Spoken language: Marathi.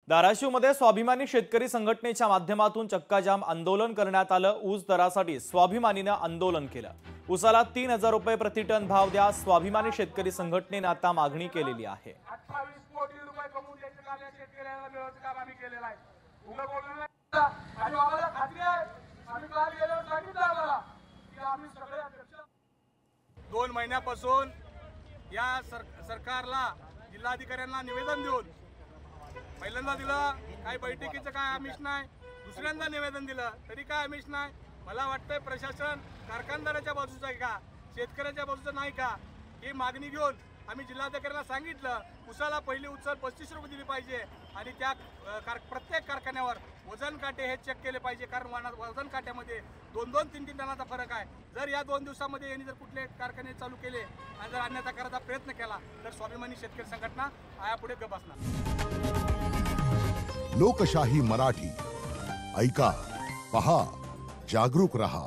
धाराशिवमध्ये स्वाभिमानी शेतकरी संघटनेच्या माध्यमातून चक्काजाम आंदोलन करण्यात आलं। ऊस दरासाठी स्वाभिमानीने आंदोलन केलं। ऊसाला 3000 रुपये प्रति टन भाव द्या, स्वाभिमानी शेतकरी संघटनेने आता मागणी केलेली आहे। 28 कोटी रुपये कमवून द्यायचं काम या शेतकऱ्यांना मिळवायचं काम आम्ही केलेलं आहे। उगा बोलू नका आणि आम्हाला खात्री आहे, आम्ही काल गेल्यावर सांगितलं आम्हाला की आम्ही सगळे अध्यक्ष 2 महिन्यापासून या सरकारला जिल्हाधिकाऱ्यांना निवेदन देऊन पहिल्यांदा दिलं, काही बैठकीचं काय आमिष नाही, दुसऱ्यांदा निवेदन दिलं तरी काय आमिष नाही। मला वाटतंय प्रशासन कारखानदाराच्या बाजूचं आहे का, शेतकऱ्याच्या बाजूचं नाही का, ही मागणी घेऊन आम्ही जिल्हाधिकाऱ्यांना सांगितलं उसाला पहिली उचल 35 रुपये दिली पाहिजे आणि त्या प्रत्येक कारखान्यावर वजन काटे हे चेक केले पाहिजे, कारण वजन काट्यामध्ये 2-2, 3-3 टनाचा फरक आहे। जर या 2 दिवसामध्ये यांनी जर कुठले कारखाने चालू केले आणि जर अन्यथा करायचा प्रयत्न केला तर स्वाभिमानी शेतकरी संघटना यापुढे गप बसणार। लोकशाही मराठी ऐका, पहा, जागरूक रहा।